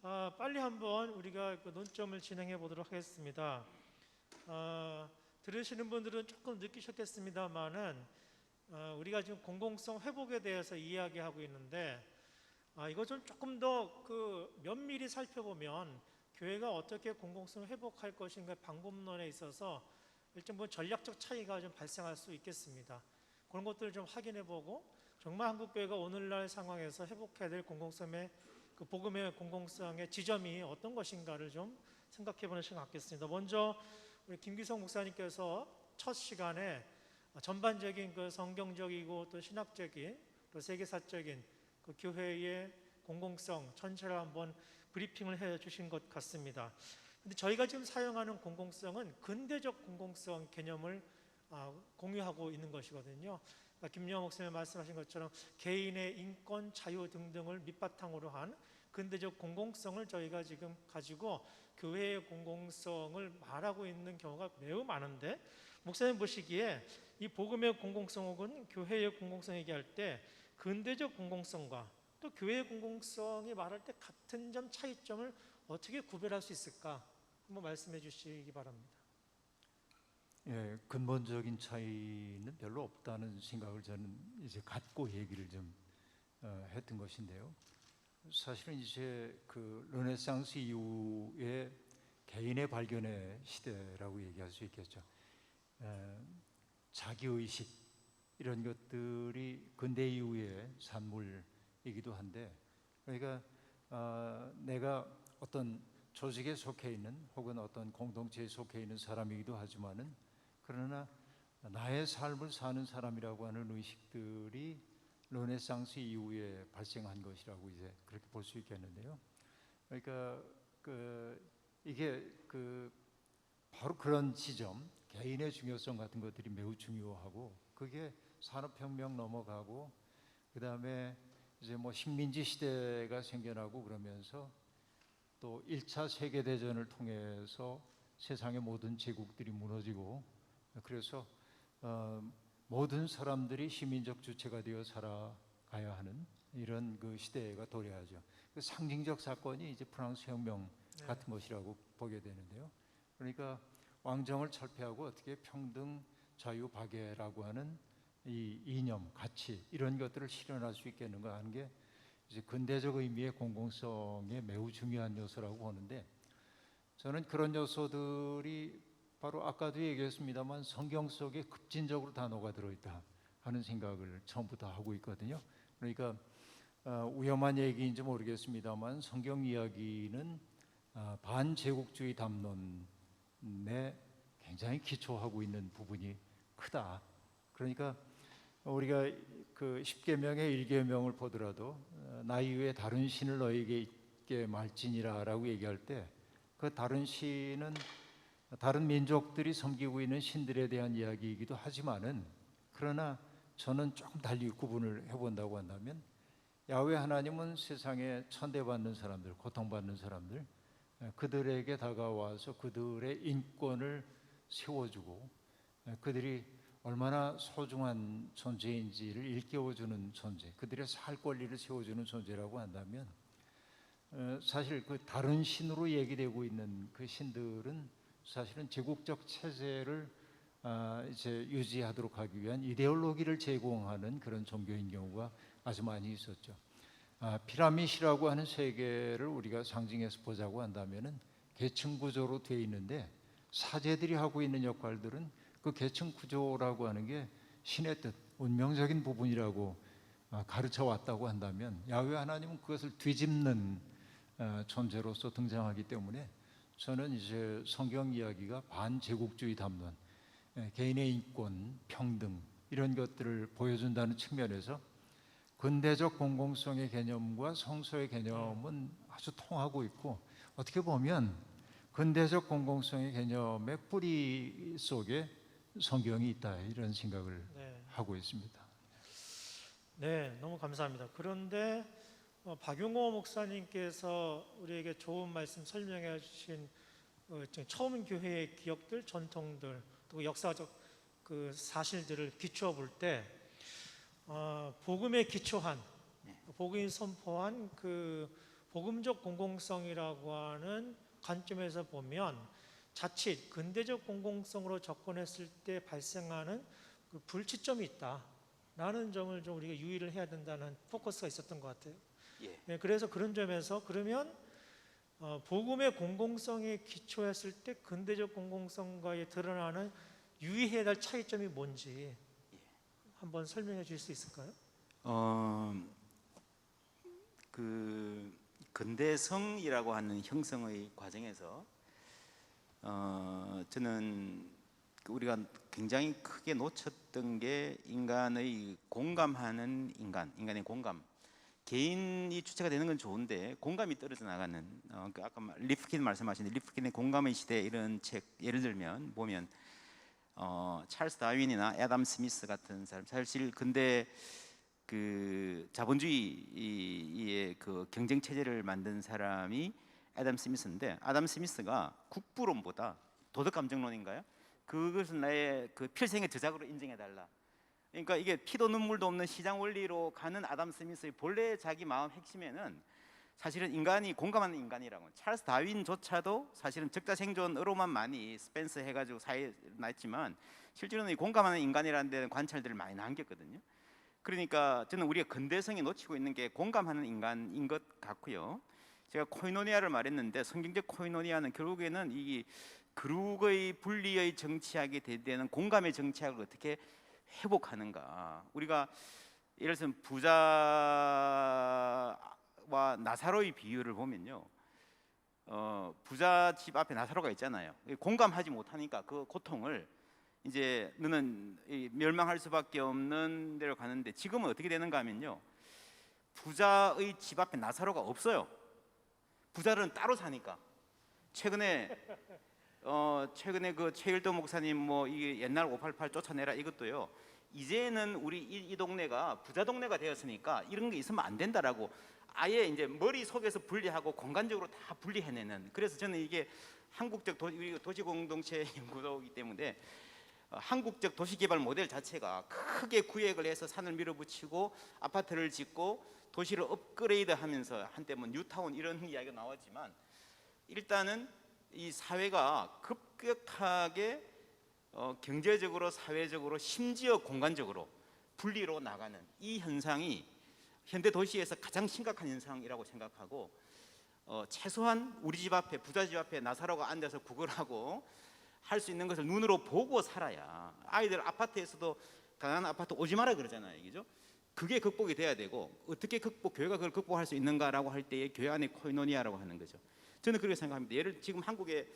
빨리 한번 우리가 그 논점을 진행해 보도록 하겠습니다. 들으시는 분들은 조금 느끼셨겠습니다만은 우리가 지금 공공성 회복에 대해서 이야기하고 있는데 이거 좀 조금 더 면밀히 살펴보면 교회가 어떻게 공공성을 회복할 것인가 방법론에 있어서 일정 부분 전략적 차이가 좀 발생할 수 있겠습니다. 그런 것들을 좀 확인해 보고 정말 한국교회가 오늘날 상황에서 회복해야 될 공공성의 복음의 공공성의 지점이 어떤 것인가를 좀 생각해 보는 시간 갖겠습니다. 먼저 우리 김기성 목사님께서 첫 시간에 전반적인 성경적이고 또 신학적인 또 세계사적인 교회의 공공성 전체를 한번 브리핑을 해 주신 것 같습니다. 근데 저희가 지금 사용하는 공공성은 근대적 공공성 개념을 공유하고 있는 것이거든요. 김영호 목사님 말씀하신 것처럼 개인의 인권, 자유 등등을 밑바탕으로 한 근대적 공공성을 저희가 지금 가지고 교회의 공공성을 말하고 있는 경우가 매우 많은데, 목사님 보시기에 이 복음의 공공성 혹은 교회의 공공성 얘기할 때 근대적 공공성과 또 교회의 공공성이 말할 때 같은 점, 차이점을 어떻게 구별할 수 있을까 한번 말씀해 주시기 바랍니다. 예, 근본적인 차이는 별로 없다는 생각을 저는 이제 갖고 얘기를 좀 했던 것인데요. 사실은 이제 르네상스 이후에 개인의 발견의 시대라고 얘기할 수 있겠죠. 자기의식 이런 것들이 근대 이후의 산물이기도 한데, 그러니까 내가 어떤 조직에 속해 있는 혹은 어떤 공동체에 속해 있는 사람이기도 하지만은, 그러나 나의 삶을 사는 사람이라고 하는 의식들이 르네상스 이후에 발생한 것이라고 이제 그렇게 볼 수 있겠는데요. 그러니까 이게 바로 그런 지점, 개인의 중요성 같은 것들이 매우 중요하고, 그게 산업혁명 넘어가고 그 다음에 이제 식민지 시대가 생겨나고 그러면서 또 1차 세계대전을 통해서 세상의 모든 제국들이 무너지고, 그래서 모든 사람들이 시민적 주체가 되어 살아가야 하는 이런 시대가 도래하죠. 상징적 사건이 이제 프랑스 혁명 같은 것이라고 보게 되는데요. 그러니까 왕정을 철폐하고 어떻게 평등, 자유, 박애라고 하는 이 이념, 가치 이런 것들을 실현할 수 있겠는가 하는 게 이제 근대적 의미의 공공성의 매우 중요한 요소라고 보는데, 저는 그런 요소들이 바로 아까도 얘기했습니다만 성경 속에 급진적으로 단어가 들어있다 하는 생각을 처음부터 하고 있거든요. 그러니까 위험한 얘기인지 모르겠습니다만 성경 이야기는 반제국주의 담론에 굉장히 기초하고 있는 부분이 크다. 그러니까 우리가 십계명의 1계명을 보더라도 나 이외에 다른 신을 너에게 있게 말지니라 라고 얘기할 때, 그 다른 신은 다른 민족들이 섬기고 있는 신들에 대한 이야기이기도 하지만은, 그러나 저는 조금 달리 구분을 해본다고 한다면, 야훼 하나님은 세상에 천대받는 사람들, 고통받는 사람들, 그들에게 다가와서 그들의 인권을 세워주고 그들이 얼마나 소중한 존재인지를 일깨워주는 존재, 그들의 살 권리를 세워주는 존재라고 한다면, 사실 다른 신으로 얘기되고 있는 그 신들은 사실은 제국적 체제를 이제 유지하도록 하기 위한 이데올로기를 제공하는 그런 종교인 경우가 아주 많이 있었죠. 피라밋이라고 하는 세계를 우리가 상징해서 보자고 한다면은 계층 구조로 되어 있는데, 사제들이 하고 있는 역할들은 그 계층 구조라고 하는 게 신의 뜻, 운명적인 부분이라고 가르쳐 왔다고 한다면, 야훼 하나님은 그것을 뒤집는 존재로서 등장하기 때문에, 저는 이제 성경 이야기가 반제국주의 담론, 개인의 인권, 평등 이런 것들을 보여준다는 측면에서 근대적 공공성의 개념과 성서의 개념은 아주 통하고 있고, 어떻게 보면 근대적 공공성의 개념의 뿌리 속에 성경이 있다, 이런 생각을 하고 있습니다. 네, 너무 감사합니다. 그런데 박용호 목사님께서 우리에게 좋은 말씀 설명해 주신 처음 교회의 기억들, 전통들, 또 역사적 사실들을 기초해 볼 때 복음에 기초한, 복음이 선포한 복음적 공공성이라고 하는 관점에서 보면 자칫 근대적 공공성으로 접근했을 때 발생하는 그 불치점이 있다라는 점을 좀 우리가 유의를 해야 된다는 포커스가 있었던 것 같아요. 예. 네, 그래서 그런 점에서 그러면 복음의 공공성에 기초했을 때 근대적 공공성과의 드러나는 유의해야 할 차이점이 뭔지 한번 설명해 주실 수 있을까요? 그 근대성이라고 하는 형성의 과정에서 저는 우리가 굉장히 크게 놓쳤던 게 인간의 공감하는 인간의 공감. 개인이 주체가 되는 건 좋은데 공감이 떨어져 나가는 그 아까 리프킨 말씀하신 리프킨의 공감의 시대 이런 책 예를 들면 보면 찰스 다윈이나 애덤 스미스 같은 사람 사실 근대 그 자본주의의 그 경쟁 체제를 만든 사람이 애덤 스미스인데 애덤 스미스가 국부론보다 도덕 감정론인가요? 그것은 나의 그 필생의 저작으로 인정해 달라. 그러니까 이게 피도 눈물도 없는 시장 원리로 가는 아담 스미스의 본래 자기 마음 핵심에는 사실은 인간이 공감하는 인간이라고. 찰스 다윈조차도 사실은 적자생존으로만 많이 스펜서 해가지고 사회에 났지만 실제로는 이 공감하는 인간이라는 데는 관찰들을 많이 남겼거든요. 그러니까 저는 우리가 근대성이 놓치고 있는 게 공감하는 인간인 것 같고요. 제가 코이노니아를 말했는데 성경적 코이노니아는 결국에는 이 그룹의 분리의 정치학이 되는 공감의 정치학을 어떻게 회복하는가. 우리가 예를 들어서 부자와 나사로의 비유를 보면요, 부자 집 앞에 나사로가 있잖아요. 공감하지 못하니까 그 고통을 이제 너는 멸망할 수밖에 없는 데로 가는데 지금은 어떻게 되는가 하면요, 부자의 집 앞에 나사로가 없어요. 부자들은 따로 사니까. 최근에 그 최일도 목사님 뭐 이게 옛날 588 쫓아내라 이것도요. 이제는 우리 이 동네가 부자 동네가 되었으니까 이런 게 있으면 안 된다라고 아예 이제 머릿속에서 분리하고 공간적으로 다 분리해내는. 그래서 저는 이게 한국적 도시공동체 연구소이기 때문에 한국적 도시개발 모델 자체가 크게 구획을 해서 산을 밀어붙이고 아파트를 짓고 도시를 업그레이드하면서 한때 뭐 뉴타운 이런 이야기가 나왔지만 일단은 이 사회가 급격하게 경제적으로, 사회적으로, 심지어 공간적으로 분리로 나가는 이 현상이 현대 도시에서 가장 심각한 현상이라고 생각하고 최소한 우리 집 앞에 부자 집 앞에 나사로가 앉아서 구걸하고 할 수 있는 것을 눈으로 보고 살아야 아이들 아파트에서도 가난한 아파트 오지 마라 그러잖아요, 그죠? 그게 극복이 돼야 되고 어떻게 교회가 그걸 극복할 수 있는가라고 할 때에 교회 안에 코이노니아라고 하는 거죠. 저는 그렇게 생각합니다. 예를 지금 한국에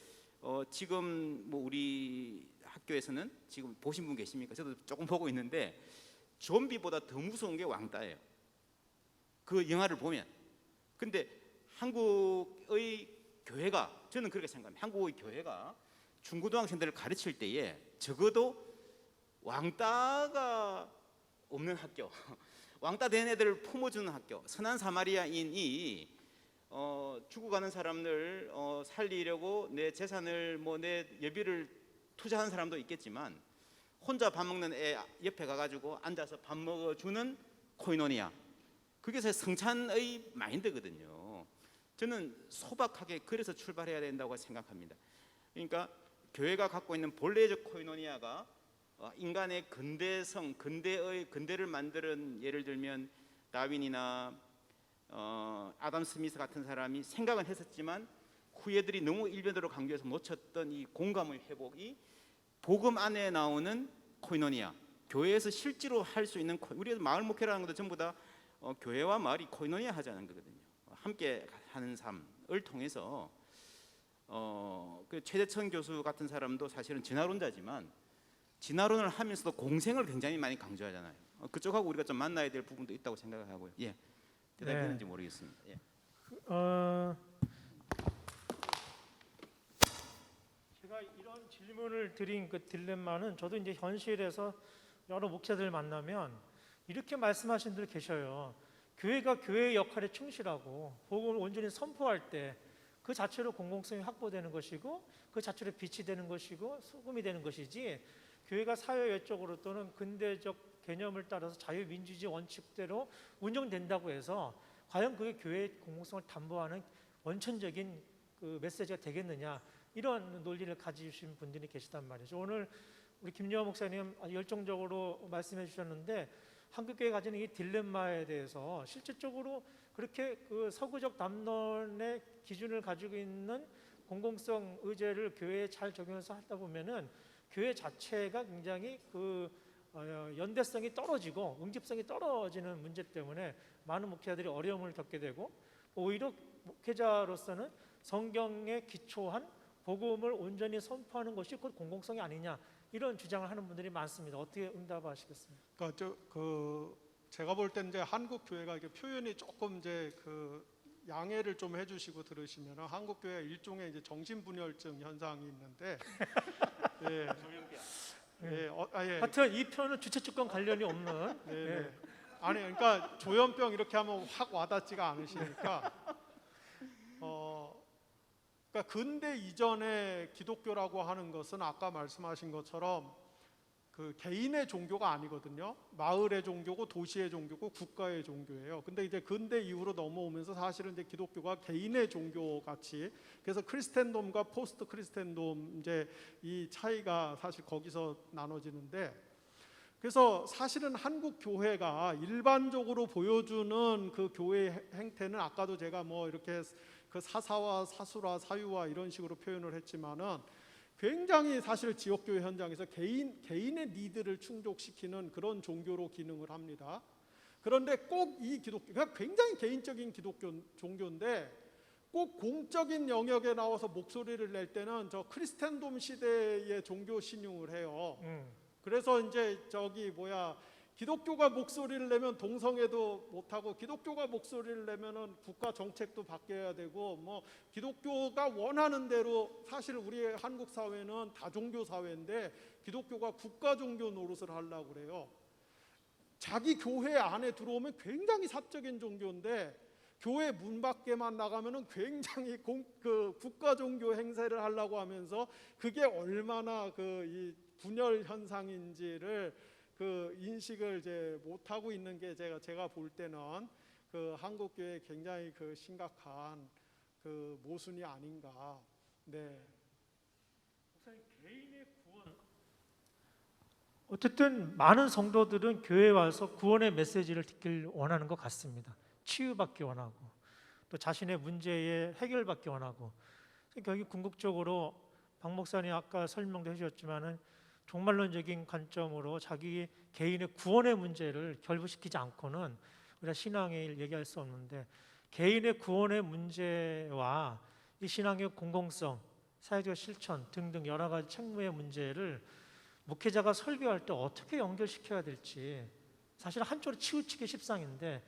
지금 뭐 우리 학교에서는 지금 보신 분 계십니까? 저도 조금 보고 있는데 좀비보다 더 무서운 게 왕따예요. 그 영화를 보면. 근데 한국의 교회가 저는 그렇게 생각합니다. 한국의 교회가 중고등학생들을 가르칠 때에 적어도 왕따가 없는 학교, 왕따 된 애들을 품어주는 학교, 선한 사마리아인이 죽어가는 사람들 살리려고 내 재산을 뭐 내 예비를 투자하는 사람도 있겠지만 혼자 밥 먹는 애 옆에 가가지고 앉아서 밥 먹어주는 코이노니아, 그게 성찬의 마인드거든요. 저는 소박하게 그래서 출발해야 된다고 생각합니다. 그러니까 교회가 갖고 있는 본래적 코이노니아가 인간의 근대성, 근대를 만드는 예를 들면 다윈이나 아담 스미스 같은 사람이 생각은 했었지만 후예들이 너무 일변으로 강조해서 놓쳤던 이 공감의 회복이 복음 안에 나오는 코이노니아, 교회에서 실제로 할 수 있는 우리 마을 목회라는 것도 전부 다 교회와 마을이 코이노니아 하자는 거거든요. 함께 하는 삶을 통해서 그 최재천 교수 같은 사람도 사실은 진화론자지만 진화론을 하면서도 공생을 굉장히 많이 강조하잖아요. 그쪽하고 우리가 좀 만나야 될 부분도 있다고 생각하고요. 예, 대답했는지 모르겠습니다. 예. 제가 이런 질문을 드린 그 딜레마는 저도 이제 현실에서 여러 목사들 만나면 이렇게 말씀하신 분들 계셔요. 교회가 교회의 역할에 충실하고 복음을 온전히 선포할 때 그 자체로 공공성이 확보되는 것이고 그 자체로 빛이 되는 것이고 소금이 되는 것이지, 교회가 사회 외적으로 또는 근대적 개념을 따라서 자유민주주의 원칙대로 운영된다고 해서 과연 그게 교회의 공공성을 담보하는 원천적인 그 메시지가 되겠느냐, 이런 논리를 가지신 분들이 계시단 말이죠. 오늘 우리 김여화 목사님 아주 열정적으로 말씀해 주셨는데, 한국교회 가지는 이 딜레마에 대해서 실질적으로 그렇게 그 서구적 담론의 기준을 가지고 있는 공공성 의제를 교회에 잘 적용해서 하다 보면은 교회 자체가 굉장히 그 연대성이 떨어지고 응집성이 떨어지는 문제 때문에 많은 목회자들이 어려움을 겪게 되고, 오히려 목회자로서는 성경에 기초한 복음을 온전히 선포하는 것이 곧 공공성이 아니냐, 이런 주장을 하는 분들이 많습니다. 어떻게 응답하시겠습니까? 그러니까 제가 볼 때 이제 한국 교회가 이게 표현이 조금 이제 그 양해를 좀 해주시고 들으시면, 한국 교회가 일종의 이제 정신분열증 현상이 있는데, 예, 예. 하여튼 이 표현은 주체주권 관련이 없는. 네, 예. 네. 아니 그러니까 조현병 이렇게 하면 확 와닿지가 않으시니까, 그러니까 근대 이전의 기독교라고 하는 것은 아까 말씀하신 것처럼 그 개인의 종교가 아니거든요. 마을의 종교고 도시의 종교고 국가의 종교예요. 근데 이제 근대 이후로 넘어오면서 사실은 이제 기독교가 개인의 종교 같이, 그래서 크리스텐돔과 포스트 크리스텐돔 이제 이 차이가 사실 거기서 나눠지는데, 그래서 사실은 한국 교회가 일반적으로 보여주는 그 교회 행태는 아까도 제가 뭐 이렇게 그 사사와 사수라 사유와 이런 식으로 표현을 했지만은 굉장히 사실 지역교회 현장에서 개인의 니드를 충족시키는 그런 종교로 기능을 합니다. 그런데 꼭 이 기독교가 굉장히 개인적인 종교인데 꼭 공적인 영역에 나와서 목소리를 낼 때는 저 크리스텐돔 시대의 종교 신용을 해요. 그래서 이제 기독교가 목소리를 내면 동성애도 못하고, 기독교가 목소리를 내면은 국가 정책도 바뀌어야 되고, 뭐 기독교가 원하는 대로, 사실 우리 한국 사회는 다종교 사회인데 기독교가 국가 종교 노릇을 하려고 그래요. 자기 교회 안에 들어오면 굉장히 사적인 종교인데 교회 문 밖에만 나가면은 굉장히 국가 종교 행세를 하려고 하면서, 그게 얼마나 이 분열 현상인지를 그 인식을 이제 못 하고 있는 게 제가 볼 때는 그 한국 교회 굉장히 그 심각한 그 모순이 아닌가. 네. 목사님, 개인의 구원. 어쨌든 많은 성도들은 교회에 와서 구원의 메시지를 듣길 원하는 것 같습니다. 치유받기 원하고, 또 자신의 문제에 해결받기 원하고. 결국 궁극적으로 박 목사님 아까 설명도 해주셨지만은 종말론적인 관점으로 자기 개인의 구원의 문제를 결부시키지 않고는 우리가 신앙의 일 얘기할 수 없는데, 개인의 구원의 문제와 이 신앙의 공공성, 사회적 실천 등등 여러 가지 책무의 문제를 목회자가 설교할 때 어떻게 연결시켜야 될지 사실 한쪽으로 치우치기 십상인데,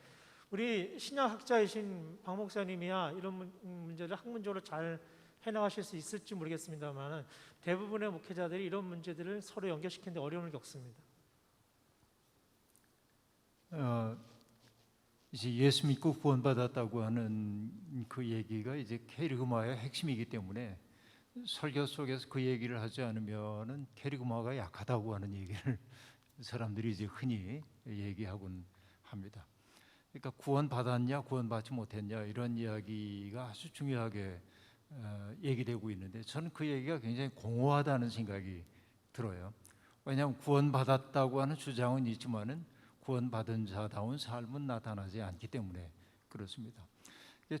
우리 신약학자이신 박 목사님이야 이런 문제를 학문적으로 잘 해나가실 수 있을지 모르겠습니다만, 대부분의 목회자들이 이런 문제들을 서로 연결시키는데 어려움을 겪습니다. 이제 예수 믿고 구원받았다고 하는 그 얘기가 이제 캐리그마의 핵심이기 때문에 설교 속에서 그 얘기를 하지 않으면은 캐리그마가 약하다고 하는 얘기를 사람들이 이제 흔히 얘기하곤 합니다. 그러니까 구원받았냐 구원받지 못했냐 이런 이야기가 아주 중요하게 얘기되고 있는데, 저는 그 얘기가 굉장히 공허하다는 생각이 들어요. 왜냐하면 구원받았다고 하는 주장은 있지만은 구원받은 자다운 삶은 나타나지 않기 때문에 그렇습니다.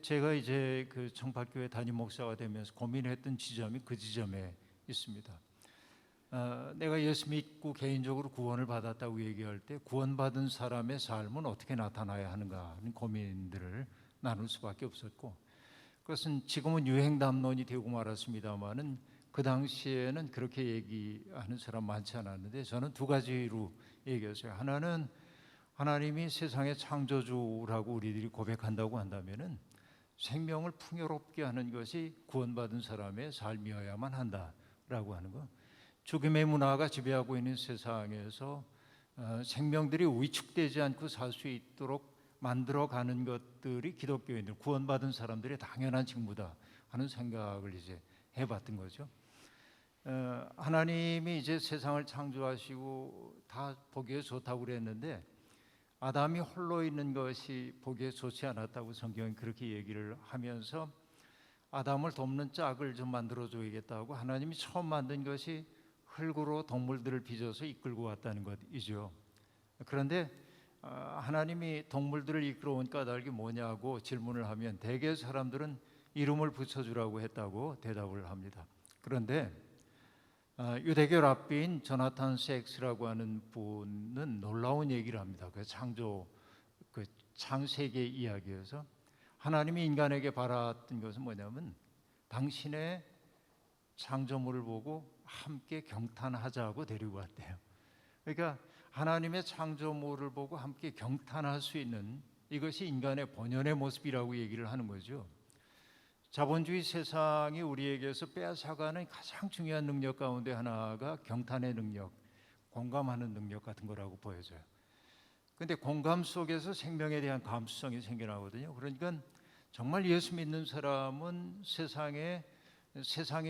제가 이제 그 청파교회 담임 목사가 되면서 고민했던 지점이 그 지점에 있습니다. 내가 예수 믿고 개인적으로 구원을 받았다고 얘기할 때 구원받은 사람의 삶은 어떻게 나타나야 하는가 하는 고민들을 나눌 수밖에 없었고, 그것은 지금은 유행 담론이 되고 말았습니다만은 그 당시에는 그렇게 얘기하는 사람 많지 않았는데, 저는 두 가지로 얘기했어요. 하나는 하나님이 세상의 창조주라고 우리들이 고백한다고 한다면은 생명을 풍요롭게 하는 것이 구원받은 사람의 삶이어야만 한다라고 하는 것. 죽음의 문화가 지배하고 있는 세상에서 생명들이 위축되지 않고 살 수 있도록 만들어가는 것들이 기독교인들, 구원받은 사람들의 당연한 직무다 하는 생각을 이제 해봤던 거죠. 하나님이 이제 세상을 창조하시고 다 보기에 좋다고 그랬는데, 아담이 홀로 있는 것이 보기에 좋지 않았다고 성경이 그렇게 얘기를 하면서 아담을 돕는 짝을 좀 만들어 줘야겠다고 하나님이 처음 만든 것이 흙으로 동물들을 빚어서 이끌고 왔다는 것이죠. 그런데 하나님이 동물들을 이끌어온 까닭이 뭐냐고 질문을 하면 대개 사람들은 이름을 붙여주라고 했다고 대답을 합니다. 그런데 유대교 랍비인 조나탄 섹스라고 하는 분은 놀라운 얘기를 합니다. 그 창세기 이야기에서 하나님이 인간에게 바랐던 것은 뭐냐면 당신의 창조물을 보고 함께 경탄하자고 데리고 왔대요. 그러니까 하나님의 창조물을 보고 함께 경탄할 수 있는 이것이 인간의 본연의 모습이라고 얘기를 하는 거죠. 자본주의 세상이 우리에게서 빼앗아가는 가장 중요한 능력 가운데 하나가 경탄의 능력, 공감하는 능력 같은 거라고 보여져요. 근데 공감 속에서 생명에 대한 감수성이 생겨나거든요. 그러니까 정말 예수 믿는 사람은 세상에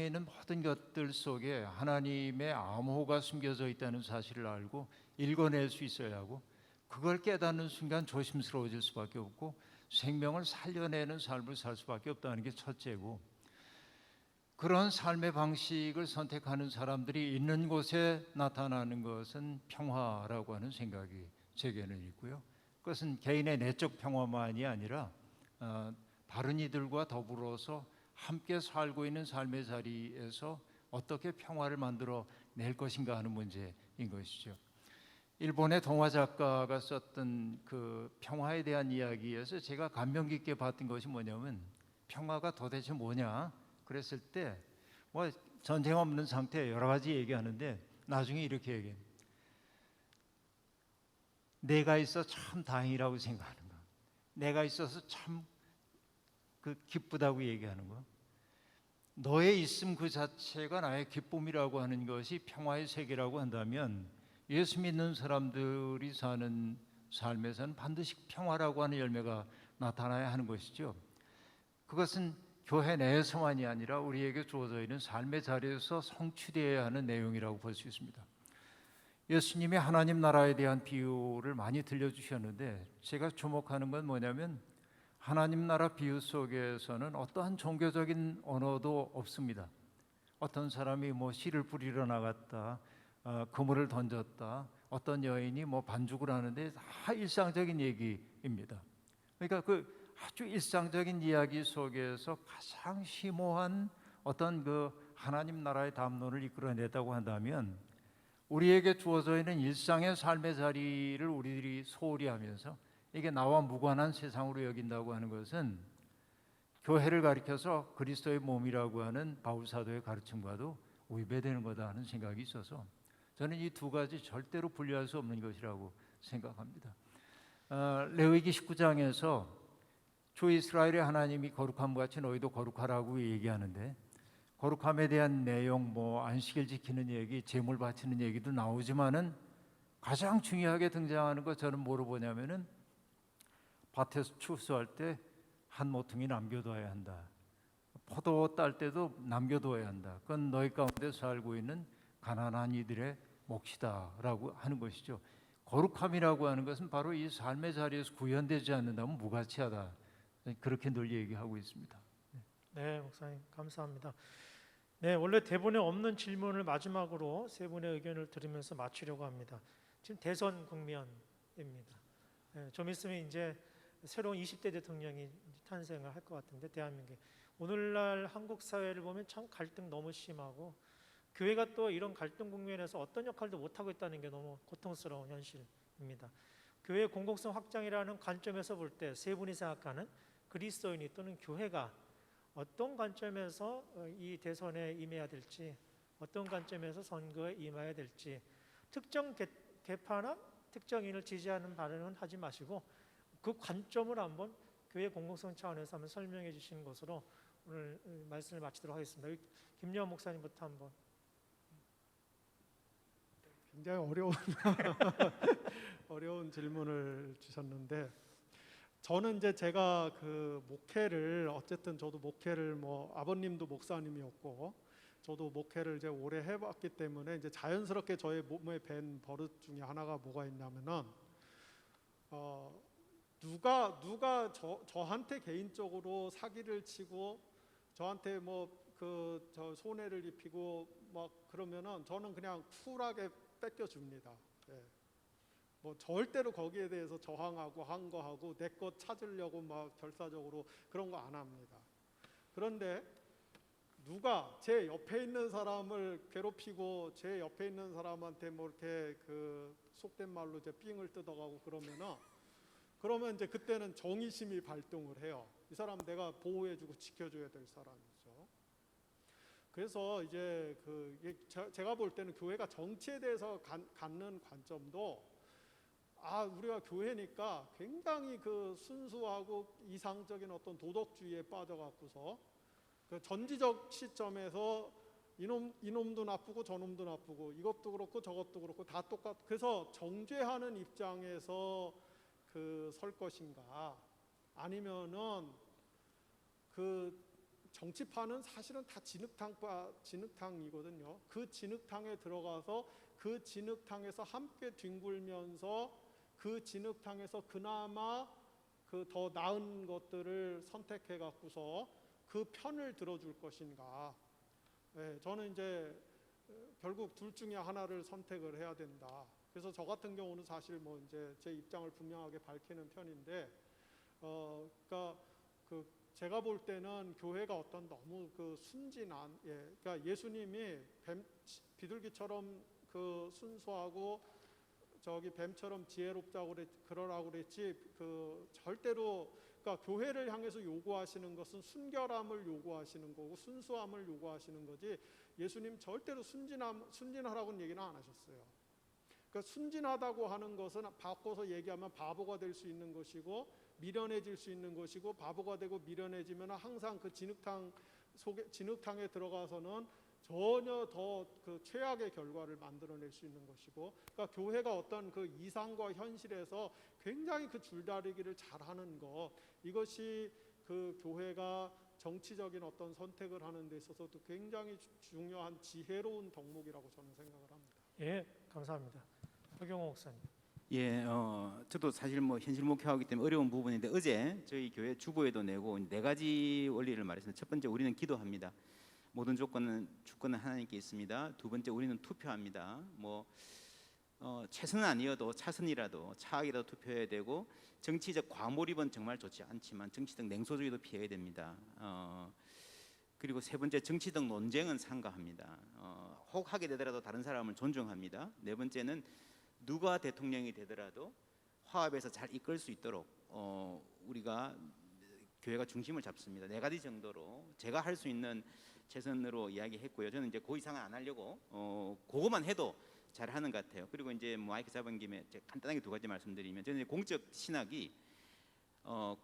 있는 모든 것들 속에 하나님의 암호가 숨겨져 있다는 사실을 알고 읽어낼 수 있어야 하고, 그걸 깨닫는 순간 조심스러워질 수밖에 없고 생명을 살려내는 삶을 살 수밖에 없다는 게 첫째고, 그런 삶의 방식을 선택하는 사람들이 있는 곳에 나타나는 것은 평화라고 하는 생각이 제게는 있고요. 그것은 개인의 내적 평화만이 아니라 다른 이들과 더불어서 함께 살고 있는 삶의 자리에서 어떻게 평화를 만들어 낼 것인가 하는 문제인 것이죠. 일본의 동화 작가가 썼던 그 평화에 대한 이야기에서 제가 감명 깊게 봤던 것이 뭐냐면, 평화가 도대체 뭐냐 그랬을 때 뭐 전쟁 없는 상태 여러 가지 얘기하는데 나중에 이렇게 얘기해요. 내가 있어 참 다행이라고 생각하는 거, 내가 있어서 참 기쁘다고 얘기하는 거, 너의 있음 그 자체가 나의 기쁨이라고 하는 것이 평화의 세계라고 한다면, 예수 믿는 사람들이 사는 삶에서는 반드시 평화라고 하는 열매가 나타나야 하는 것이죠. 그것은 교회 내에서만이 아니라 우리에게 주어져 있는 삶의 자리에서 성취되어야 하는 내용이라고 볼 수 있습니다. 예수님이 하나님 나라에 대한 비유를 많이 들려주셨는데 제가 주목하는 건 뭐냐면, 하나님 나라 비유 속에서는 어떠한 종교적인 언어도 없습니다. 어떤 사람이 뭐 씨를 뿌리러 나갔다, 그물을 던졌다, 어떤 여인이 뭐 반죽을 하는데 다 일상적인 얘기입니다. 그러니까 그 아주 일상적인 이야기 속에서 가장 심오한 어떤 그 하나님 나라의 담론을 이끌어냈다고 한다면, 우리에게 주어져 있는 일상의 삶의 자리를 우리들이 소홀히 하면서 이게 나와 무관한 세상으로 여긴다고 하는 것은 교회를 가리켜서 그리스도의 몸이라고 하는 바울 사도의 가르침과도 위배되는 거다 하는 생각이 있어서 저는 이 두 가지 절대로 분리할 수 없는 것이라고 생각합니다. 레위기 19장에서 주 이스라엘의 하나님이 거룩함과 같이 너희도 거룩하라고 얘기하는데, 거룩함에 대한 내용, 뭐 안식일 지키는 얘기, 제물 바치는 얘기도 나오지만은 가장 중요하게 등장하는 거 저는 뭐로 보냐면은 밭에서 추수할 때 한 모퉁이 남겨둬야 한다. 포도 딸 때도 남겨둬야 한다. 그건 너희 가운데 살고 있는 가난한 이들의 몫이다라고 하는 것이죠. 거룩함이라고 하는 것은 바로 이 삶의 자리에서 구현되지 않는다면 무가치하다. 그렇게 늘 얘기하고 있습니다. 네, 목사님 감사합니다. 네, 원래 대본에 없는 질문을 마지막으로 세 분의 의견을 들으면서 마치려고 합니다. 지금 대선 국면입니다. 네, 좀 있으면 이제 새로운 20대 대통령이 탄생을 할 것 같은데, 대한민국 오늘날 한국 사회를 보면 참 갈등 너무 심하고, 교회가 또 이런 갈등 국면에서 어떤 역할도 못하고 있다는 게 너무 고통스러운 현실입니다. 교회의 공공성 확장이라는 관점에서 볼 때 세 분이 생각하는 그리스도인이 또는 교회가 어떤 관점에서 이 대선에 임해야 될지, 어떤 관점에서 선거에 임해야 될지, 특정 개파나 특정인을 지지하는 발언은 하지 마시고 그 관점을 한번 교회 공공성 차원에서 한번 설명해 주시는 것으로 오늘 말씀을 마치도록 하겠습니다. 김여한 목사님부터 한번. 굉장히 어려운 질문을 주셨는데, 저는 이제 제가 그 목회를, 어쨌든 저도 목회를 뭐 아버님도 목사님이었고 저도 목회를 이제 오래 해봤기 때문에 이제 자연스럽게 저의 몸에 밴 버릇 중에 하나가 뭐가 있냐면은, 누가 저한테 개인적으로 사기를 치고 저한테 뭐 저 손해를 입히고 막 그러면은 저는 그냥 쿨하게 뺏겨줍니다. 예. 뭐 절대로 거기에 대해서 저항하고 항거하고 내 것 찾으려고 막 결사적으로 그런 거 안 합니다. 그런데 누가 제 옆에 있는 사람을 괴롭히고 제 옆에 있는 사람한테 뭐 이렇게 그 속된 말로 이제 삥을 뜯어가고 그러면 이제 그때는 정의심이 발동을 해요. 이 사람 내가 보호해주고 지켜줘야 될 사람이죠. 그래서 이제 제가 볼 때는 교회가 정치에 대해서 갖는 관점도 우리가 교회니까 굉장히 그 순수하고 이상적인 어떤 도덕주의에 빠져갖고서 그 전지적 시점에서 이놈도 나쁘고 저놈도 나쁘고 이것도 그렇고 저것도 그렇고 다 그래서 정죄하는 입장에서 설 것인가, 아니면은 그 정치파는 사실은 다 진흙탕이거든요. 그 진흙탕에 들어가서 그 진흙탕에서 함께 뒹굴면서 그 진흙탕에서 그나마 그 더 나은 것들을 선택해 갖고서 그 편을 들어줄 것인가. 네, 저는 이제 결국 둘 중에 하나를 선택을 해야 된다. 그래서 저 같은 경우는 사실 뭐 이제 제 입장을 분명하게 밝히는 편인데, 그러니까 제가 볼 때는 교회가 어떤 너무 순진한, 그러니까 예수님이 비둘기처럼 순수하고 뱀처럼 지혜롭다고 그러라고 그랬지, 절대로, 그러니까 교회를 향해서 요구하시는 것은 순결함을 요구하시는 거고 순수함을 요구하시는 거지, 예수님 절대로 순진하라고는 얘기는 안 하셨어요. 그러니까 순진하다고 하는 것은 바꿔서 얘기하면 바보가 될 수 있는 것이고 미련해질 수 있는 것이고, 바보가 되고 미련해지면 항상 그 진흙탕에 들어가서는 전혀 더 최악의 결과를 만들어낼 수 있는 것이고, 그러니까 교회가 어떤 이상과 현실에서 굉장히 줄다리기를 잘하는 것, 이것이 교회가 정치적인 어떤 선택을 하는 데 있어서도 굉장히 중요한 지혜로운 덕목이라고 저는 생각을 합니다. 예, 감사합니다. 박용호 목사님. 예, 저도 사실 뭐 현실 목회하기 때문에 어려운 부분인데, 어제 저희 교회 주보에도 내고 4가지 원리를 말했습니다. 첫 번째, 우리는 기도합니다. 모든 주권은 하나님께 있습니다. 두 번째, 우리는 투표합니다. 뭐 최선은 아니어도 차선이라도 차악이라도 투표해야 되고, 정치적 과몰입은 정말 좋지 않지만 정치적 냉소주의도 피해야 됩니다. 그리고 세 번째, 정치적 논쟁은 삼가합니다. 혹 하게 되더라도 다른 사람을 존중합니다. 네 번째는 누가 대통령이 되더라도 화합해서 잘 이끌 수 있도록 우리가 교회가 중심을 잡습니다. 4가지 정도로 제가 할 수 있는 최선으로 이야기했고요. 저는 이제 그 이상은 안 하려고 그것만 해도 잘하는 것 같아요. 그리고 이제 마이크 잡은 김에 간단하게 2가지 말씀드리면, 저는 이제 공적 신학이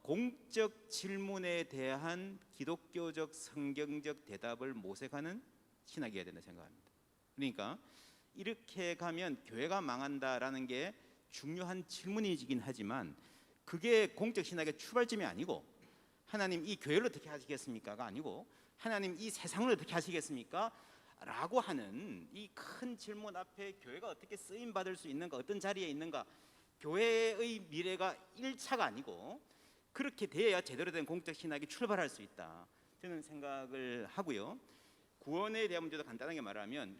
공적 질문에 대한 기독교적 성경적 대답을 모색하는 신학이어야 된다 생각합니다. 그러니까 이렇게 가면 교회가 망한다라는 게 중요한 질문이긴 하지만, 그게 공적 신학의 출발점이 아니고, 하나님 이 교회를 어떻게 하시겠습니까가 아니고, 하나님 이 세상을 어떻게 하시겠습니까? 라고 하는 이 큰 질문 앞에 교회가 어떻게 쓰임 받을 수 있는가, 어떤 자리에 있는가, 교회의 미래가 1차가 아니고 그렇게 돼야 제대로 된 공적 신학이 출발할 수 있다, 저는 생각을 하고요. 구원에 대한 문제도 간단하게 말하면,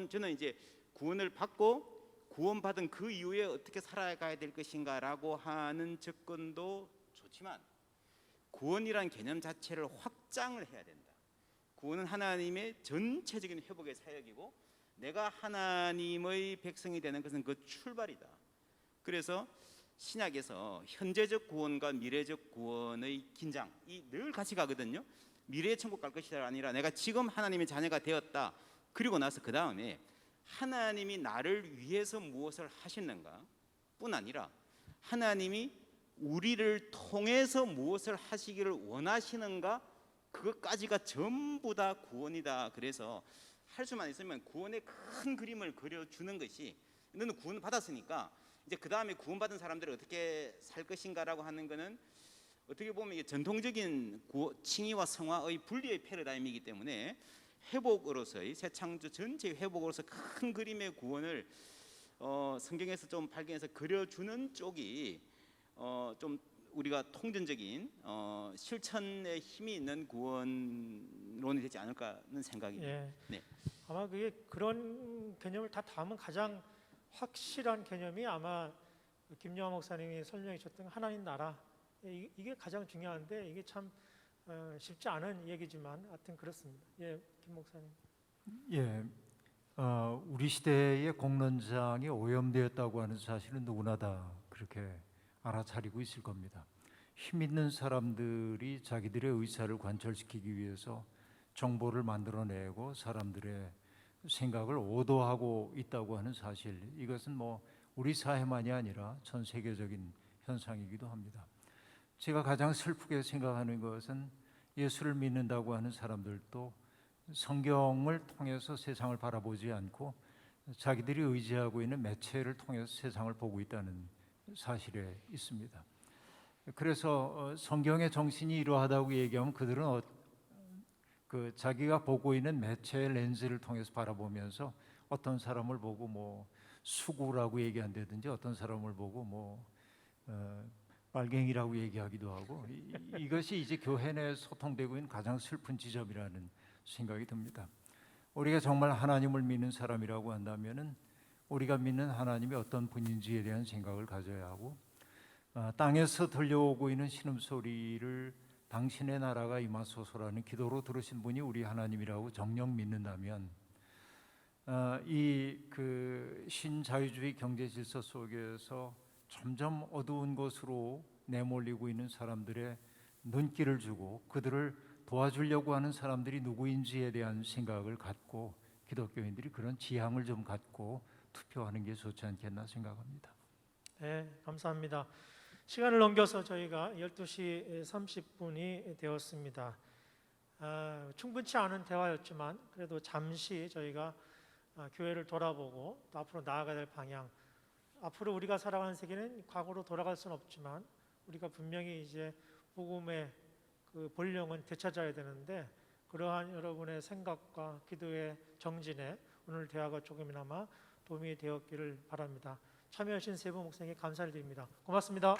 저는 이제 구원을 받고 구원받은 그 이후에 어떻게 살아가야 될 것인가라고 하는 접근도 좋지만, 구원이란 개념 자체를 확장을 해야 된다. 구원은 하나님의 전체적인 회복의 사역이고, 내가 하나님의 백성이 되는 것은 그 출발이다. 그래서 신약에서 현재적 구원과 미래적 구원의 긴장이 늘 같이 가거든요. 미래의 천국 갈 것이다 아니라, 내가 지금 하나님의 자녀가 되었다, 그리고 나서 그 다음에 하나님이 나를 위해서 무엇을 하시는가 뿐 아니라, 하나님이 우리를 통해서 무엇을 하시기를 원하시는가, 그것까지가 전부 다 구원이다. 그래서 할 수만 있으면 구원의 큰 그림을 그려주는 것이, 너는 구원을 받았으니까 이제 그 다음에 구원받은 사람들이 어떻게 살 것인가라고 하는 것은 어떻게 보면 이게 전통적인 칭의와 성화의 분리의 패러다임이기 때문에, 회복으로서의 새 창조 전체의 회복으로서 큰 그림의 구원을 성경에서 좀 발견해서 그려주는 쪽이 좀 우리가 통전적인 실천에 힘이 있는 구원론이 되지 않을까 하는 생각입니다. 예. 네. 아마 그게 그런 개념을 다 담은 가장 확실한 개념이 아마 김영하 목사님이 설명해 주셨던 하나님 나라, 이게 가장 중요한데 이게 참 쉽지 않은 얘기지만 하여튼 그렇습니다. 예, 김 목사님. 예, 우리 시대의 공론장이 오염되었다고 하는 사실은 누구나 다 그렇게 알아차리고 있을 겁니다. 힘 있는 사람들이 자기들의 의사를 관철시키기 위해서 정보를 만들어내고 사람들의 생각을 오도하고 있다고 하는 사실, 이것은 뭐 우리 사회만이 아니라 전 세계적인 현상이기도 합니다. 제가 가장 슬프게 생각하는 것은 예수를 믿는다고 하는 사람들도 성경을 통해서 세상을 바라보지 않고 자기들이 의지하고 있는 매체를 통해서 세상을 보고 있다는 사실에 있습니다. 그래서 성경의 정신이 이러하다고 얘기하면 그들은 자기가 보고 있는 매체의 렌즈를 통해서 바라보면서 어떤 사람을 보고 뭐 수구라고 얘기한다든지 어떤 사람을 보고 뭐 빨갱이라고 얘기하기도 하고 이것이 이제 교회 내에 소통되고 있는 가장 슬픈 지점이라는 생각이 듭니다. 우리가 정말 하나님을 믿는 사람이라고 한다면은 우리가 믿는 하나님이 어떤 분인지에 대한 생각을 가져야 하고 땅에서 들려오고 있는 신음소리를 당신의 나라가 임하소서라는 기도로 들으신 분이 우리 하나님이라고 정녕 믿는다면 이 신자유주의 경제 질서 속에서 점점 어두운 곳으로 내몰리고 있는 사람들의 눈길을 주고 그들을 도와주려고 하는 사람들이 누구인지에 대한 생각을 갖고 기독교인들이 그런 지향을 좀 갖고 투표하는 게 좋지 않겠나 생각합니다. 네, 감사합니다. 시간을 넘겨서 저희가 12시 30분이 되었습니다. 충분치 않은 대화였지만 그래도 잠시 저희가 교회를 돌아보고 또 앞으로 나아가야 될 방향, 앞으로 우리가 살아가는 세계는 과거로 돌아갈 수는 없지만 우리가 분명히 이제 복음의 그 본령은 되찾아야 되는데 그러한 여러분의 생각과 기도의 정진에 오늘 대화가 조금이나마 도움이 되었기를 바랍니다. 참여하신 세 분 목사님께 감사를 드립니다. 고맙습니다.